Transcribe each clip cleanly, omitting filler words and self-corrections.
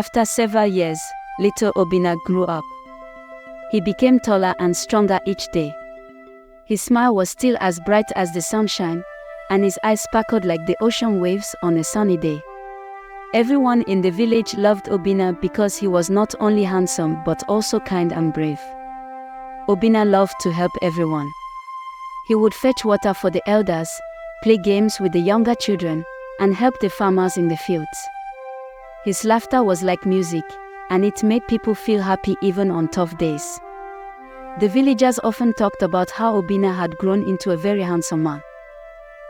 After several years, little Obinna grew up. He became taller and stronger each day. His smile was still as bright as the sunshine, and his eyes sparkled like the ocean waves on a sunny day. Everyone in the village loved Obinna because he was not only handsome but also kind and brave. Obinna loved to help everyone. He would fetch water for the elders, play games with the younger children, and help the farmers in the fields. His laughter was like music, and it made people feel happy even on tough days. The villagers often talked about how Obinna had grown into a very handsome man.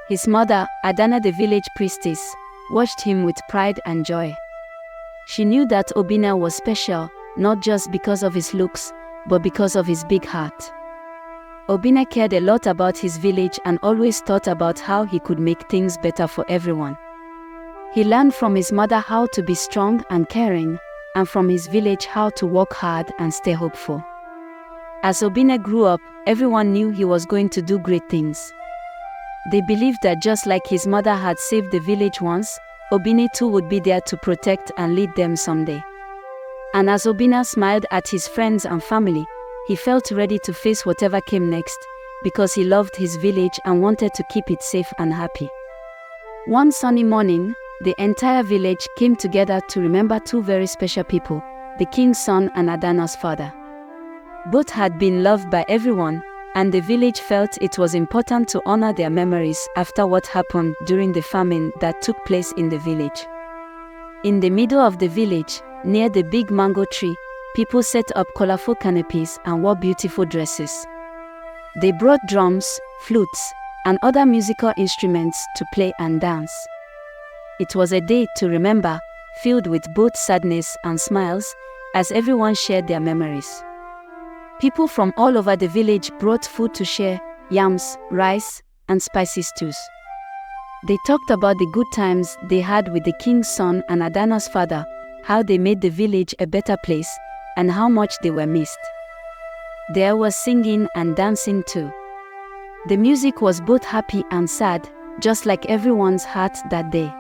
His mother, Adana the village priestess, watched him with pride and joy. She knew that Obinna was special, not just because of his looks, but because of his big heart. Obinna cared a lot about his village and always thought about how he could make things better for everyone. He learned from his mother how to be strong and caring, and from his village how to work hard and stay hopeful. As Obinna grew up, everyone knew he was going to do great things. They believed that just like his mother had saved the village once, Obinna too would be there to protect and lead them someday. And as Obinna smiled at his friends and family, he felt ready to face whatever came next, because he loved his village and wanted to keep it safe and happy. One sunny morning, the entire village came together to remember two very special people, the king's son and Adana's father. Both had been loved by everyone, and the village felt it was important to honor their memories after what happened during the famine that took place in the village. In the middle of the village, near the big mango tree, people set up colorful canopies and wore beautiful dresses. They brought drums, flutes, and other musical instruments to play and dance. It was a day to remember, filled with both sadness and smiles, as everyone shared their memories. People from all over the village brought food to share, yams, rice, and spicy stews. They talked about the good times they had with the king's son and Adana's father, how they made the village a better place, and how much they were missed. There was singing and dancing too. The music was both happy and sad, just like everyone's heart that day.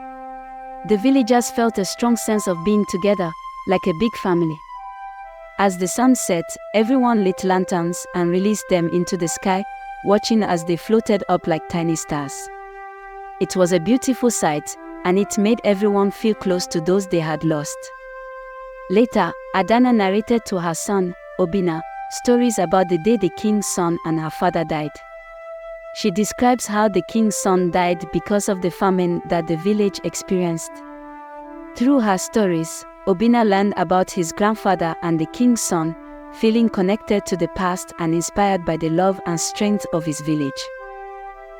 The villagers felt a strong sense of being together, like a big family. As the sun set, everyone lit lanterns and released them into the sky, watching as they floated up like tiny stars. It was a beautiful sight, and it made everyone feel close to those they had lost. Later, Adana narrated to her son, Obinna, stories about the day the king's son and her father died. She describes how the king's son died because of the famine that the village experienced. Through her stories, Obinna learned about his grandfather and the king's son, feeling connected to the past and inspired by the love and strength of his village.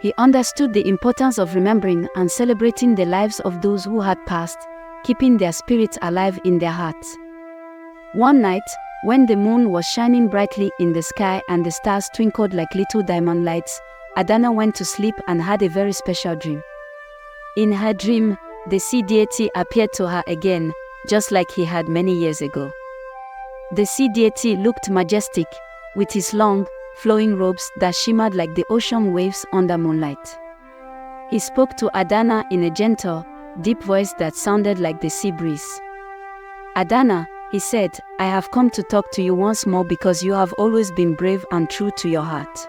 He understood the importance of remembering and celebrating the lives of those who had passed, keeping their spirits alive in their hearts. One night, when the moon was shining brightly in the sky and the stars twinkled like little diamond lights, Adana went to sleep and had a very special dream. In her dream, the sea deity appeared to her again, just like he had many years ago. The sea deity looked majestic, with his long, flowing robes that shimmered like the ocean waves under moonlight. He spoke to Adana in a gentle, deep voice that sounded like the sea breeze. "Adana," he said, "I have come to talk to you once more because you have always been brave and true to your heart."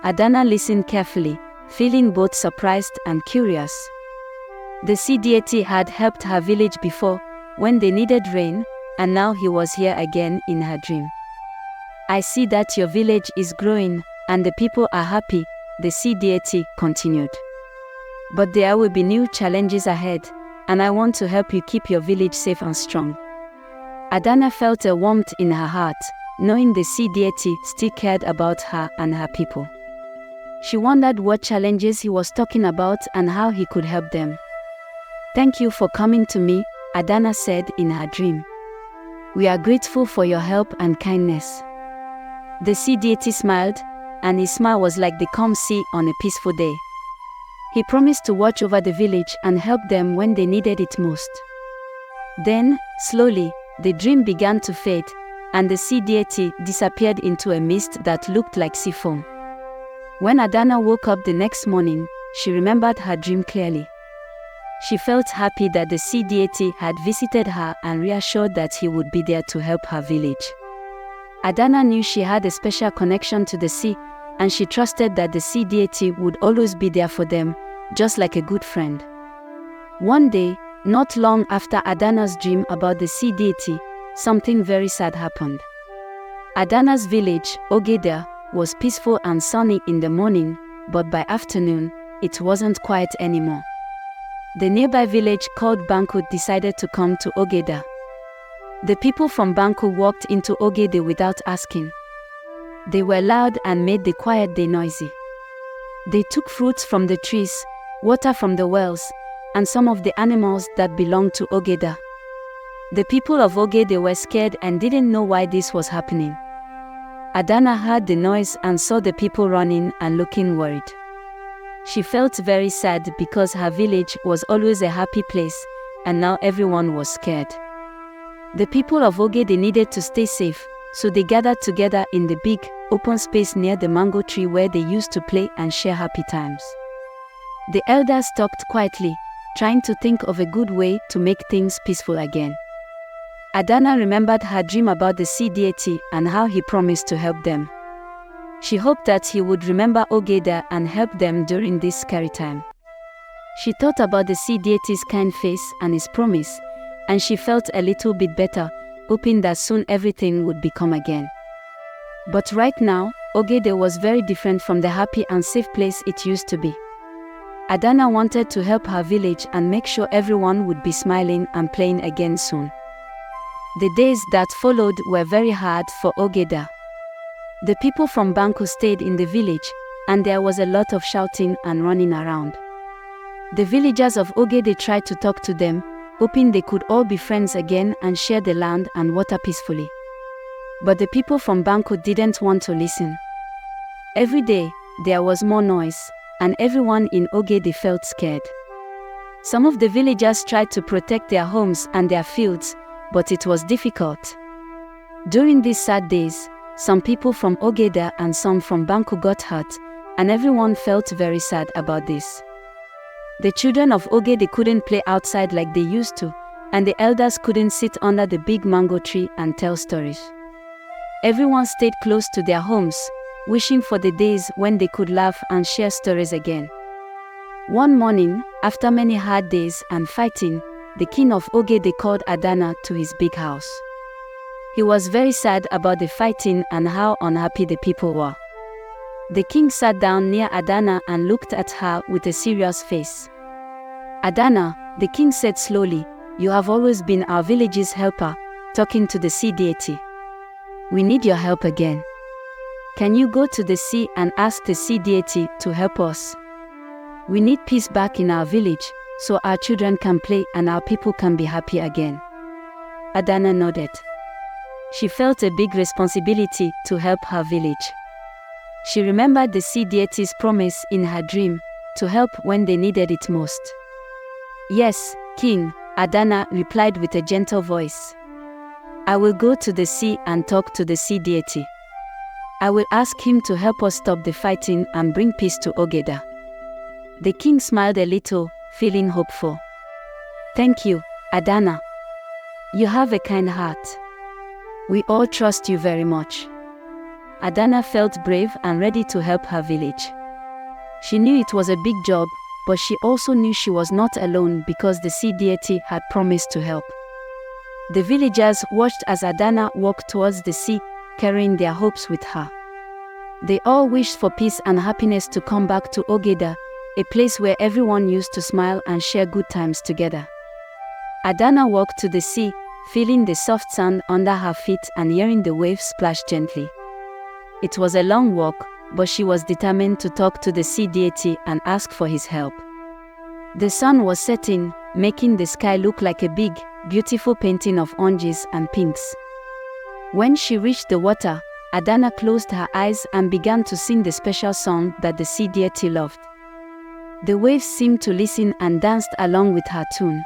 Adana listened carefully, feeling both surprised and curious. The sea deity had helped her village before, when they needed rain, and now he was here again in her dream. "I see that your village is growing, and the people are happy," the sea deity continued. "But there will be new challenges ahead, and I want to help you keep your village safe and strong." Adana felt a warmth in her heart, knowing the sea deity still cared about her and her people. She wondered what challenges he was talking about and how he could help them. "Thank you for coming to me," Adana said in her dream. "We are grateful for your help and kindness." The sea deity smiled, and his smile was like the calm sea on a peaceful day. He promised to watch over the village and help them when they needed it most. Then, slowly, the dream began to fade, and the sea deity disappeared into a mist that looked like sea foam. When Adana woke up the next morning, she remembered her dream clearly. She felt happy that the sea deity had visited her and reassured that he would be there to help her village. Adana knew she had a special connection to the sea, and she trusted that the sea deity would always be there for them, just like a good friend. One day, not long after Adana's dream about the sea deity, something very sad happened. Adana's village, Ogeda, was peaceful and sunny in the morning, but by afternoon, it wasn't quiet anymore. The nearby village called Banku decided to come to Ogeda. The people from Banku walked into Ogeda without asking. They were loud and made the quiet day noisy. They took fruits from the trees, water from the wells, and some of the animals that belonged to Ogeda. The people of Ogeda were scared and didn't know why this was happening. Adana heard the noise and saw the people running and looking worried. She felt very sad because her village was always a happy place, and now everyone was scared. The people of Ogede needed to stay safe, so they gathered together in the big, open space near the mango tree where they used to play and share happy times. The elders talked quietly, trying to think of a good way to make things peaceful again. Adana remembered her dream about the sea deity and how he promised to help them. She hoped that he would remember Ogeda and help them during this scary time. She thought about the sea deity's kind face and his promise, and she felt a little bit better, hoping that soon everything would become again. But right now, Ogeda was very different from the happy and safe place it used to be. Adana wanted to help her village and make sure everyone would be smiling and playing again soon. The days that followed were very hard for Ogeda. The people from Banku stayed in the village, and there was a lot of shouting and running around. The villagers of Ogede tried to talk to them, hoping they could all be friends again and share the land and water peacefully. But the people from Banku didn't want to listen. Every day, there was more noise, and everyone in Ogede felt scared. Some of the villagers tried to protect their homes and their fields, but it was difficult. During these sad days, some people from Ogeda and some from Banku got hurt, and everyone felt very sad about this. The children of Ogede couldn't play outside like they used to, and the elders couldn't sit under the big mango tree and tell stories. Everyone stayed close to their homes, wishing for the days when they could laugh and share stories again. One morning, after many hard days and fighting, the king of Ogede called Adana to his big house. He was very sad about the fighting and how unhappy the people were. The king sat down near Adana and looked at her with a serious face. "Adana," the king said slowly, "you have always been our village's helper, talking to the sea deity. We need your help again. Can you go to the sea and ask the sea deity to help us? We need peace back in our village, so our children can play and our people can be happy again." Adana nodded. She felt a big responsibility to help her village. She remembered the sea deity's promise in her dream, to help when they needed it most. "Yes, King," Adana replied with a gentle voice. "I will go to the sea and talk to the sea deity. I will ask him to help us stop the fighting and bring peace to Ogeda." The king smiled a little, feeling hopeful. "Thank you, Adana. You have a kind heart. We all trust you very much." Adana felt brave and ready to help her village. She knew it was a big job, but she also knew she was not alone because the sea deity had promised to help. The villagers watched as Adana walked towards the sea, carrying their hopes with her. They all wished for peace and happiness to come back to Ogeda, a place where everyone used to smile and share good times together. Adana walked to the sea, feeling the soft sand under her feet and hearing the waves splash gently. It was a long walk, but she was determined to talk to the sea deity and ask for his help. The sun was setting, making the sky look like a big, beautiful painting of oranges and pinks. When she reached the water, Adana closed her eyes and began to sing the special song that the sea deity loved. The waves seemed to listen and danced along with her tune.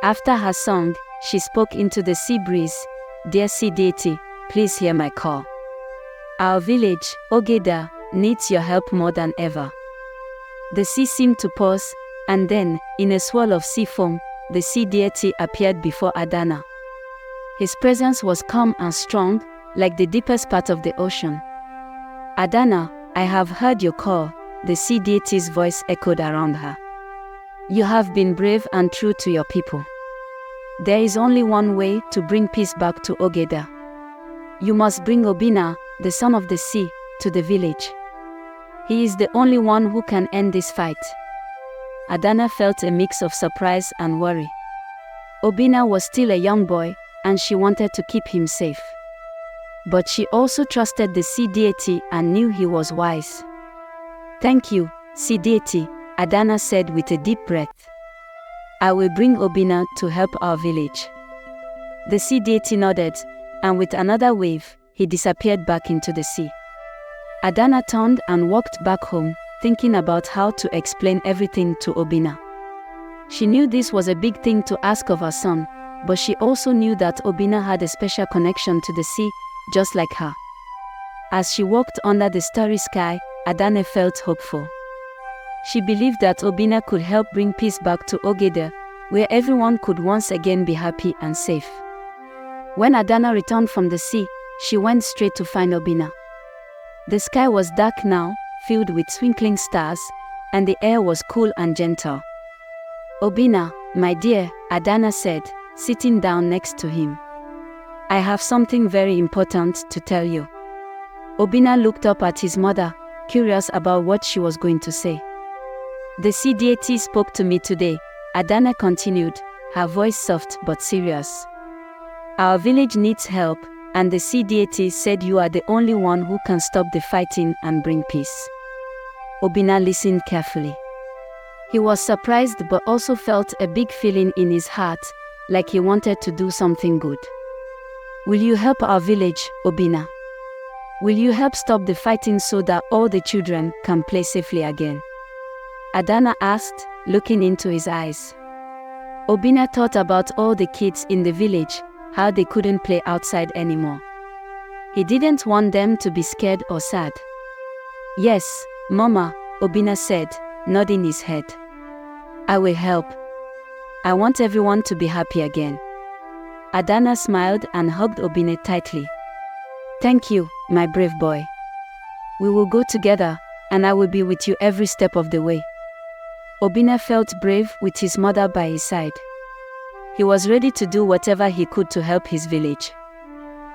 After her song, she spoke into the sea breeze, "Dear sea deity, please hear my call. Our village, Ogeda, needs your help more than ever." The sea seemed to pause, And then, in a swirl of sea foam, the sea deity appeared before Adana. His presence was calm and strong, like the deepest part of the ocean. "Adana, I have heard your call," the sea deity's voice echoed around her. "You have been brave and true to your people. There is only one way to bring peace back to Ogeda. You must bring Obina, the son of the sea, to the village. He is the only one who can end this fight." Adana felt a mix of surprise and worry. Obina was still a young boy, and she wanted to keep him safe. But she also trusted the sea deity and knew he was wise. "Thank you, sea deity," Adana said with a deep breath. "I will bring Obina to help our village." The sea deity nodded, and with another wave, he disappeared back into the sea. Adana turned and walked back home, thinking about how to explain everything to Obina. She knew this was a big thing to ask of her son, but she also knew that Obina had a special connection to the sea, just like her. As she walked under the starry sky, Adana felt hopeful. She believed that Obina could help bring peace back to Ogeda, where everyone could once again be happy and safe. When Adana returned from the sea, she went straight to find Obina. The sky was dark now, filled with twinkling stars, and the air was cool and gentle. "Obina, my dear," Adana said, sitting down next to him. "I have something very important to tell you." Obina looked up at his mother, curious about what she was going to say. "The sea deity spoke to me today," Adana continued, her voice soft but serious. "Our village needs help, and the sea deity said you are the only one who can stop the fighting and bring peace." Obina listened carefully. He was surprised but also felt a big feeling in his heart, like he wanted to do something good. "Will you help our village, Obina? Will you help stop the fighting so that all the children can play safely again?" Adana asked, looking into his eyes. Obina thought about all the kids in the village, how they couldn't play outside anymore. He didn't want them to be scared or sad. "Yes, Mama," Obina said, nodding his head. "I will help. I want everyone to be happy again." Adana smiled and hugged Obina tightly. "Thank you, my brave boy. We will go together, and I will be with you every step of the way." Obina felt brave with his mother by his side. He was ready to do whatever he could to help his village.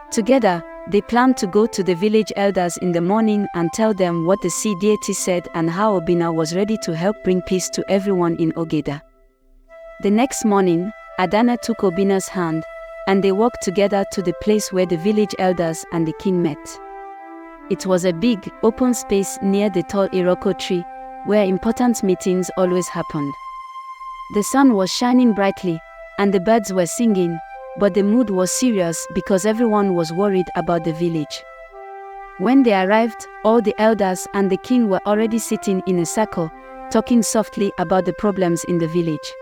Together, they planned to go to the village elders in the morning and tell them what the sea deity said and how Obina was ready to help bring peace to everyone in Ogeda. The next morning, Adana took Obina's hand, and they walked together to the place where the village elders and the king met. It was a big, open space near the tall Iroko tree, where important meetings always happened. The sun was shining brightly, and the birds were singing, but the mood was serious because everyone was worried about the village. When they arrived, all the elders and the king were already sitting in a circle, talking softly about the problems in the village.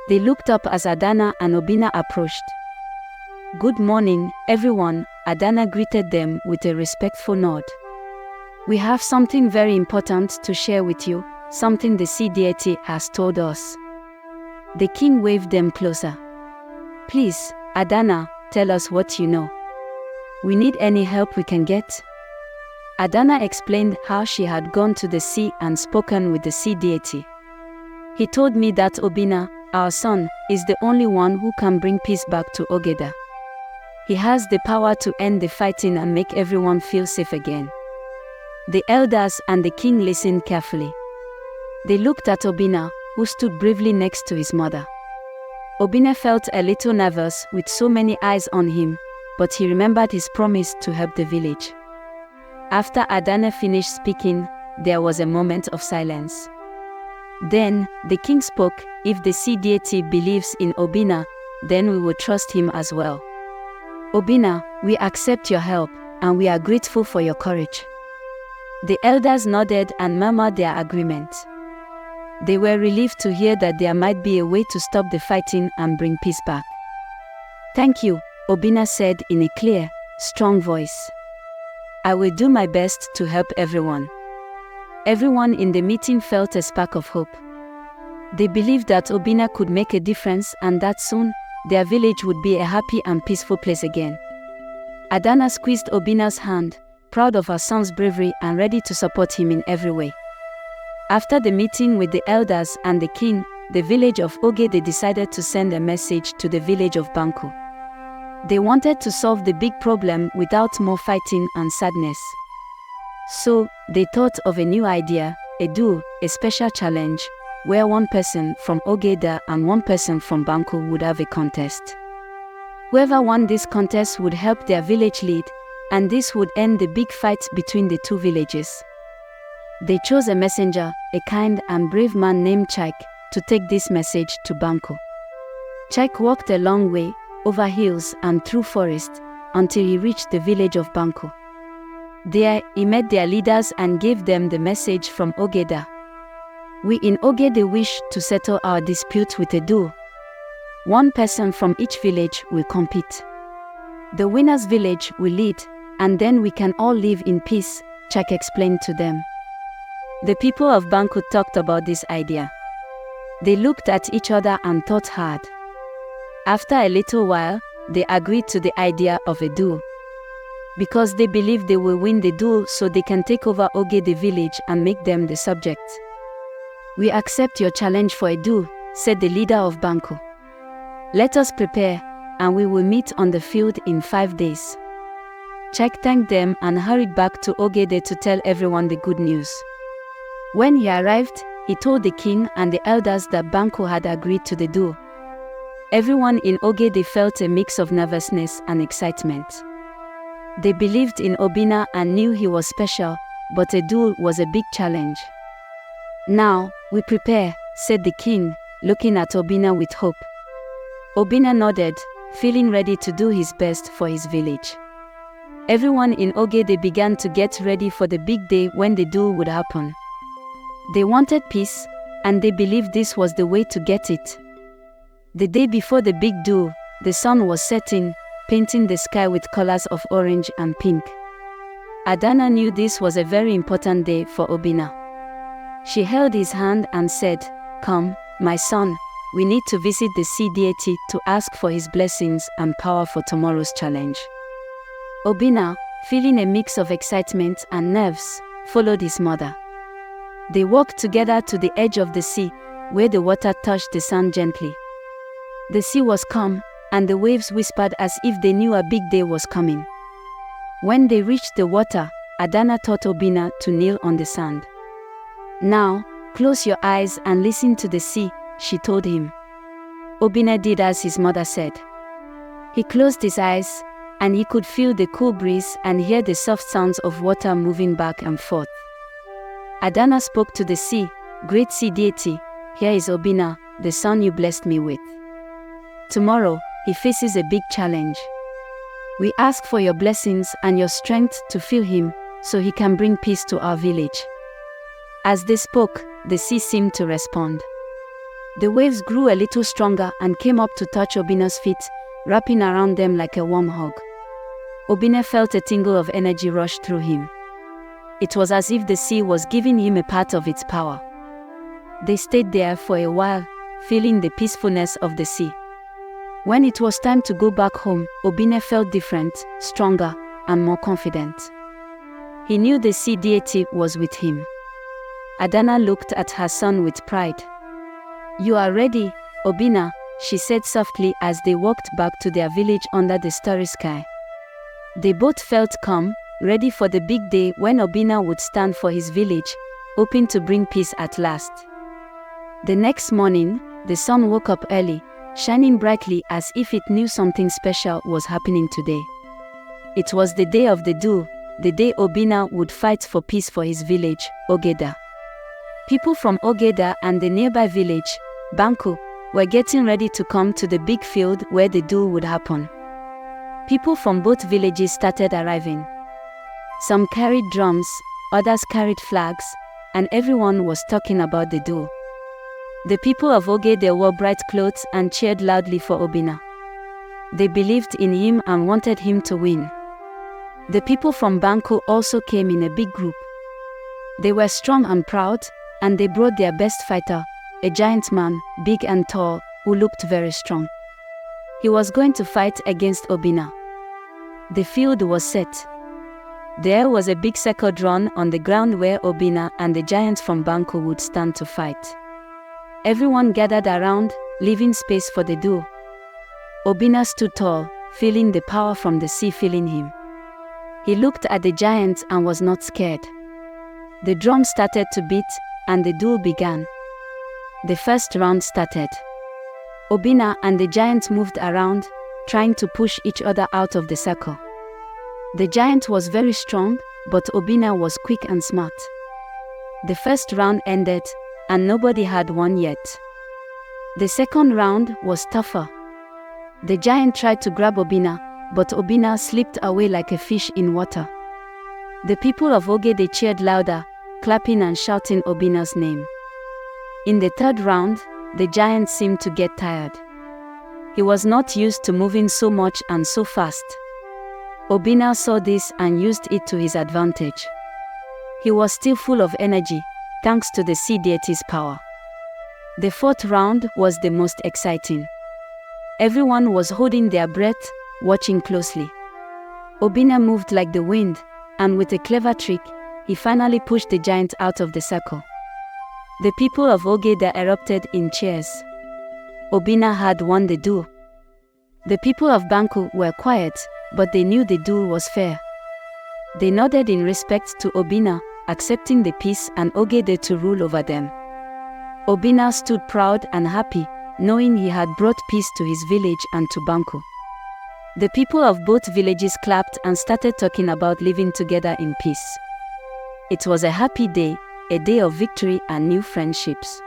They looked up as Adana and Obina approached. "Good morning, everyone," Adana greeted them with a respectful nod. "We have something very important to share with you, something the sea deity has told us." The king waved them closer. "Please, Adana, tell us what you know. We need any help we can get." Adana explained how she had gone to the sea and spoken with the sea deity. "He told me that Obina, our son, is the only one who can bring peace back to Ogeda. He has the power to end the fighting and make everyone feel safe again." The elders and the king listened carefully. They looked at Obina, who stood bravely next to his mother. Obina felt a little nervous with so many eyes on him, but he remembered his promise to help the village. After Adana finished speaking, there was a moment of silence. Then, the king spoke. "If the sea deity believes in Obina, then we will trust him as well. Obina, we accept your help, and we are grateful for your courage." The elders nodded and murmured their agreement. They were relieved to hear that there might be a way to stop the fighting and bring peace back. "Thank you," Obina said in a clear, strong voice. "I will do my best to help everyone." Everyone in the meeting felt a spark of hope. They believed that Obina could make a difference and that soon, their village would be a happy and peaceful place again. Adana squeezed Obina's hand, proud of her son's bravery and ready to support him in every way. After the meeting with the elders and the king, the village of Ogede decided to send a message to the village of Banku. They wanted to solve the big problem without more fighting and sadness. So, they thought of a new idea, a duel, a special challenge, where one person from Ogeda and one person from Banku would have a contest. Whoever won this contest would help their village lead, and this would end the big fight between the two villages. They chose a messenger, a kind and brave man named Chaik, to take this message to Banku. Chaik walked a long way, over hills and through forest, until he reached the village of Banku. There, he met their leaders and gave them the message from Ogeda. We in Ogede wish to settle our dispute with a duel. One person from each village will compete. The winner's village will lead, and then we can all live in peace, Chaik explained to them. The people of Banku talked about this idea. They looked at each other and thought hard. After a little while, they agreed to the idea of a duel. Because they believe they will win the duel so they can take over Ogede village and make them the subject. We accept your challenge for a duel, said the leader of Banku. Let us prepare, and we will meet on the field in 5 days. Chaik thanked them and hurried back to Ogede to tell everyone the good news. When he arrived, he told the king and the elders that Banku had agreed to the duel. Everyone in Ogede felt a mix of nervousness and excitement. They believed in Obina and knew he was special, but a duel was a big challenge. Now, we prepare, said the king, looking at Obina with hope. Obina nodded, feeling ready to do his best for his village. Everyone in Ogede began to get ready for the big day when the duel would happen. They wanted peace, and they believed this was the way to get it. The day before the big duel, the sun was setting, painting the sky with colors of orange and pink. Adana knew this was a very important day for Obina. She held his hand and said, "Come, my son, we need to visit the sea deity to ask for his blessings and power for tomorrow's challenge." Obina, feeling a mix of excitement and nerves, followed his mother. They walked together to the edge of the sea, where the water touched the sand gently. The sea was calm, and the waves whispered as if they knew a big day was coming. When they reached the water, Adana taught Obina to kneel on the sand. "Now, close your eyes and listen to the sea," she told him. Obina did as his mother said. He closed his eyes, and he could feel the cool breeze and hear the soft sounds of water moving back and forth. Adana spoke to the sea, "Great sea deity, here is Obina, the son you blessed me with. Tomorrow, he faces a big challenge. We ask for your blessings and your strength to fill him, so he can bring peace to our village." As they spoke, the sea seemed to respond. The waves grew a little stronger and came up to touch Obina's feet, wrapping around them like a warm hug. Obina felt a tingle of energy rush through him. It was as if the sea was giving him a part of its power. They stayed there for a while, feeling the peacefulness of the sea. When it was time to go back home, Obina felt different, stronger, and more confident. He knew the sea deity was with him. Adana looked at her son with pride. "You are ready, Obina," she said softly as they walked back to their village under the starry sky. They both felt calm, ready for the big day when Obina would stand for his village, hoping to bring peace at last. The next morning, the sun woke up early, shining brightly as if it knew something special was happening today. It was the day of the duel, the day Obina would fight for peace for his village, Ogeda. People from Ogeda and the nearby village, Banku, were getting ready to come to the big field where the duel would happen. People from both villages started arriving. Some carried drums, others carried flags, and everyone was talking about the duel. The people of Ogede wore bright clothes and cheered loudly for Obina. They believed in him and wanted him to win. The people from Banku also came in a big group. They were strong and proud, and they brought their best fighter, a giant man, big and tall, who looked very strong. He was going to fight against Obinna. The field was set. There was a big circle drawn on the ground where Obinna and the giant from Banku would stand to fight. Everyone gathered around, leaving space for the duo. Obinna stood tall, feeling the power from the sea filling him. He looked at the giant and was not scared. The drum started to beat, and the duel began. The first round started. Obinna and the giant moved around, trying to push each other out of the circle. The giant was very strong, but Obinna was quick and smart. The first round ended, and nobody had won yet. The second round was tougher. The giant tried to grab Obinna, but Obinna slipped away like a fish in water. The people of Ogede cheered louder, clapping and shouting Obinna's name. In the third round, the giant seemed to get tired. He was not used to moving so much and so fast. Obinna saw this and used it to his advantage. He was still full of energy, thanks to the sea deity's power. The fourth round was the most exciting. Everyone was holding their breath, watching closely. Obinna moved like the wind, and with a clever trick, he finally pushed the giant out of the circle. The people of Ogede erupted in cheers. Obinna had won the duel. The people of Banku were quiet, but they knew the duel was fair. They nodded in respect to Obinna, accepting the peace and Ogede to rule over them. Obinna stood proud and happy, knowing he had brought peace to his village and to Banku. The people of both villages clapped and started talking about living together in peace. It was a happy day, a day of victory and new friendships.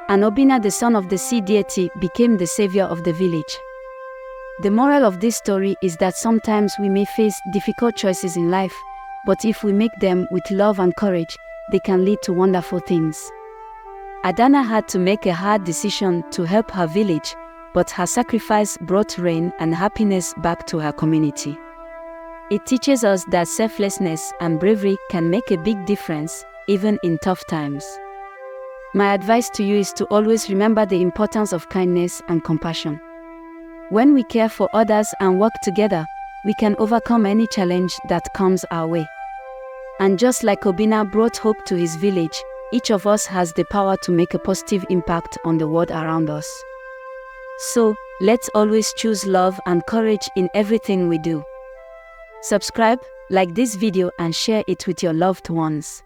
And Obinna, the son of the sea deity, became the savior of the village. The moral of this story is that sometimes we may face difficult choices in life, but if we make them with love and courage, they can lead to wonderful things. Adana had to make a hard decision to help her village, but her sacrifice brought rain and happiness back to her community. It teaches us that selflessness and bravery can make a big difference, even in tough times. My advice to you is to always remember the importance of kindness and compassion. When we care for others and work together, we can overcome any challenge that comes our way. And just like Obinna brought hope to his village, each of us has the power to make a positive impact on the world around us. So, let's always choose love and courage in everything we do. Subscribe, like this video and share it with your loved ones.